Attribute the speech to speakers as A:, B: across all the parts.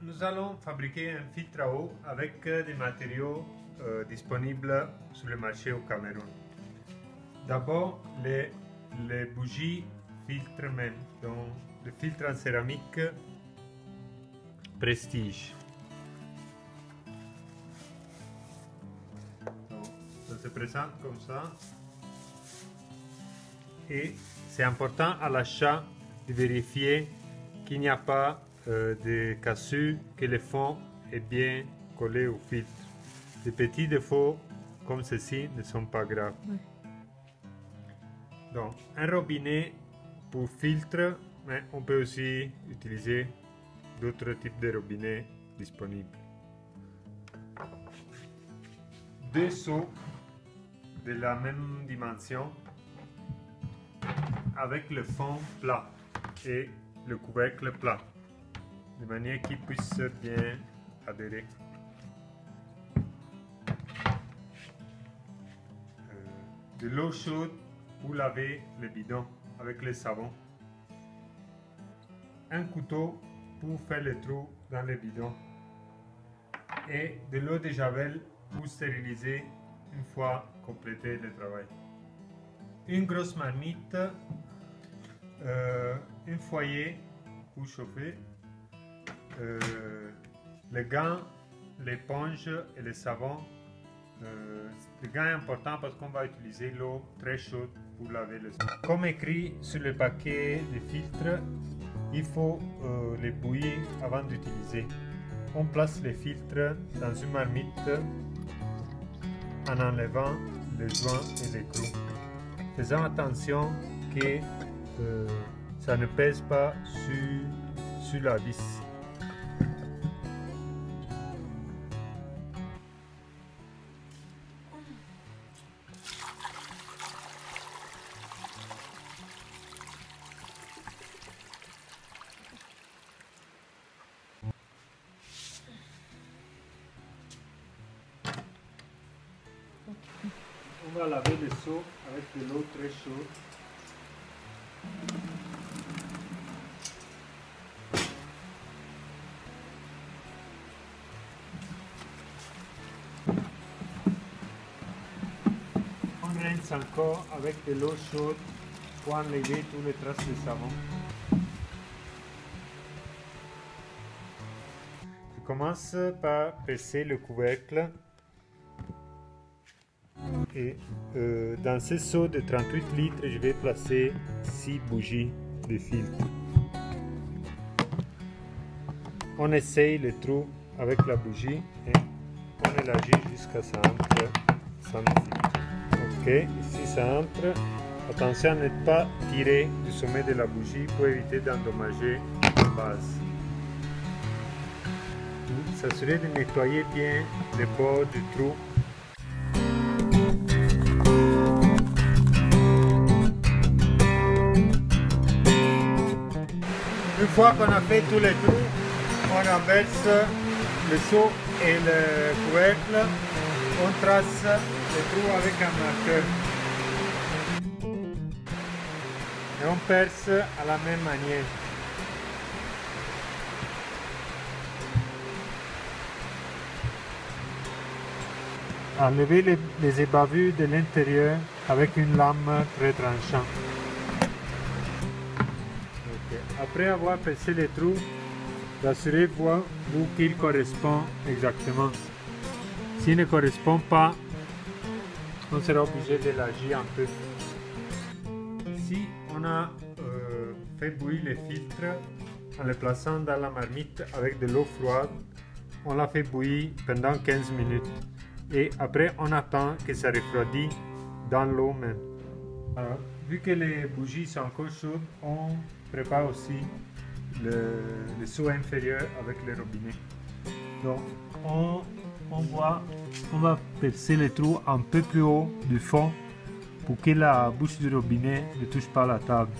A: nous allons fabriquer un filtre à eau avec des matériaux disponibles sur le marché au Cameroun. D'abord, les bougies filtre même, donc le filtre en céramique Prestige. Donc, ça se présente comme ça. Et c'est important à l'achat de vérifier qu'il n'y a pas de cassure, que le fond est bien collé au filtre. Les petits défauts comme ceci ne sont pas graves. Oui. Donc un robinet pour filtre, mais on peut aussi utiliser d'autres types de robinets disponibles. Deux seaux de la même dimension avec le fond plat et le couvercle plat, de manière qu'il puisse bien adhérer. De l'eau chaude pour laver le bidon avec le savon. Un couteau pour faire le trou dans le bidon. Et de l'eau de javel pour stériliser une fois complété le travail. Une grosse marmite, un foyer pour chauffer, les gants, l'éponge et le savon. Le gant est important parce qu'on va utiliser l'eau très chaude pour laver le savon. Comme écrit sur le paquet de filtres, il faut les bouillir avant d'utiliser. On place les filtres dans une marmite en enlevant les joints et les clous. Faisons attention que ça ne pèse pas sur la vis. On va laver le seau avec de l'eau très chaude. On rince encore avec de l'eau chaude pour enlever toutes les traces de savon. Je commence par presser le couvercle. Et dans ce seau de 38 litres, je vais placer 6 bougies de filtre. On essaye le trou avec la bougie et on élargit jusqu'à ça entre sans filtre. Ok, ici ça entre. Attention à ne pas tirer du sommet de la bougie pour éviter d'endommager la base. S'assurer de nettoyer bien les bords du trou. Une fois qu'on a fait tous les trous, on renverse le seau et le couvercle, on trace les trous avec un marqueur et on perce à la même manière. Enlevez les ébavures de l'intérieur avec une lame très tranchante. Après avoir percé les trous, rassurez-vous qu'il correspond exactement. S'il ne correspond pas, on sera obligé d'élargir un peu. Ici, on a fait bouillir les filtres en les plaçant dans la marmite avec de l'eau froide. On l'a fait bouillir pendant 15 minutes. Et après, on attend que ça refroidisse dans l'eau même. Alors, vu que les bougies sont encore chaudes, on prépare aussi le seau inférieur avec le robinet. Donc on va percer les trous un peu plus haut du fond pour que la bouche du robinet ne touche pas la table.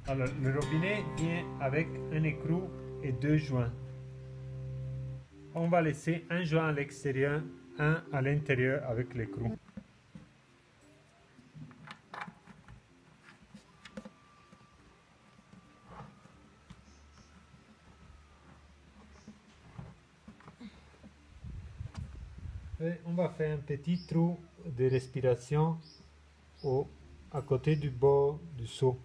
A: Alors, le robinet vient avec un écrou et 2 joints. On va laisser un joint à l'extérieur un à l'intérieur avec l'écrou. Et on va faire un petit trou de respiration à côté du bord du seau.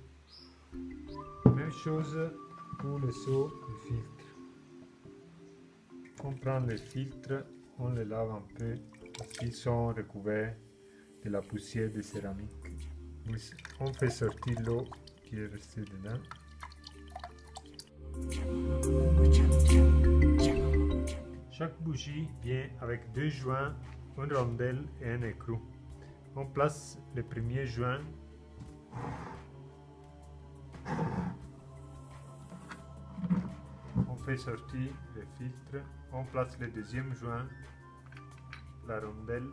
A: Même chose pour le seau de filtre. On prend les filtres, on les lave un peu parce qu'ils sont recouverts de la poussière de céramique. On fait sortir l'eau qui est restée dedans. Chaque bougie vient avec deux joints, une rondelle et un écrou. On place le premier joint on fait sortir le filtre, on place le deuxième joint, la rondelle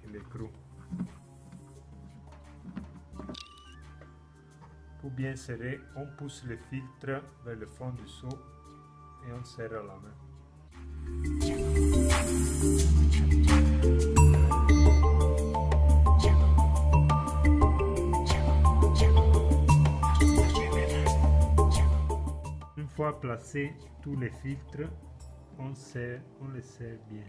A: et l'écrou. Pour bien serrer, on pousse le filtre vers le fond du seau et on serre à la main. Une fois placé tous les filtres, on les serre bien.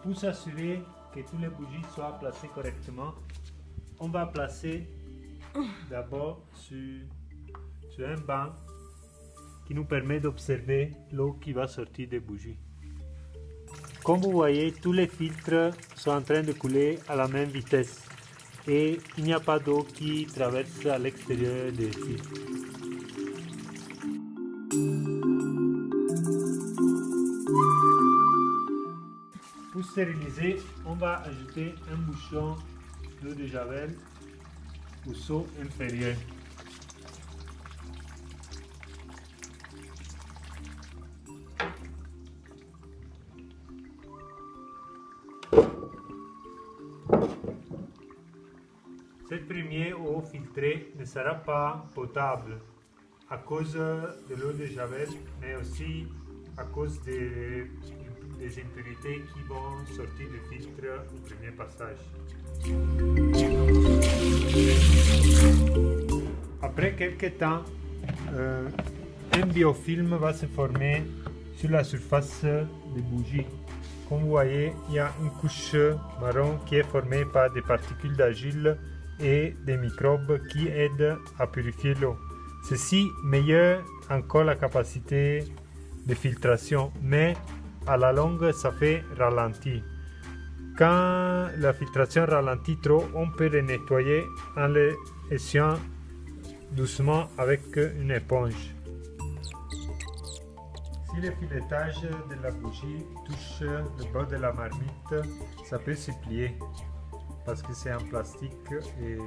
A: Pour s'assurer que tous les bougies soient placées correctement, on va placer d'abord sur un banc qui nous permet d'observer l'eau qui va sortir des bougies. Comme vous voyez, tous les filtres sont en train de couler à la même vitesse et il n'y a pas d'eau qui traverse à l'extérieur des filtres. Pour stériliser, on va ajouter un bouchon d'eau de javel au seau inférieur. Cette première eau filtrée ne sera pas potable à cause de l'eau de javel, mais aussi à cause des impuretés qui vont sortir du filtre au premier passage. Après quelques temps, un biofilm va se former sur la surface des bougies. Comme vous voyez, il y a une couche marron qui est formée par des particules d'argile et des microbes qui aident à purifier l'eau. Ceci meilleure encore la capacité de filtration, mais à la longue ça fait ralentir. Quand la filtration ralentit trop, on peut le nettoyer en le essuyant doucement avec une éponge. Si le filetage de la bougie touche le bord de la marmite, ça peut se plier parce que c'est en plastique et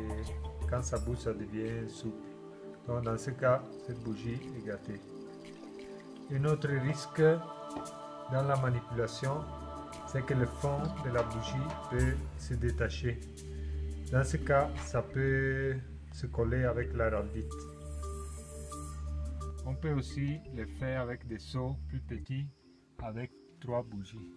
A: quand ça bouge, ça devient souple. Donc dans ce cas, cette bougie est gâtée. Un autre risque dans la manipulation, c'est que le fond de la bougie peut se détacher. Dans ce cas, ça peut se coller avec l'araldite. On peut aussi le faire avec des seaux plus petits avec 3 bougies.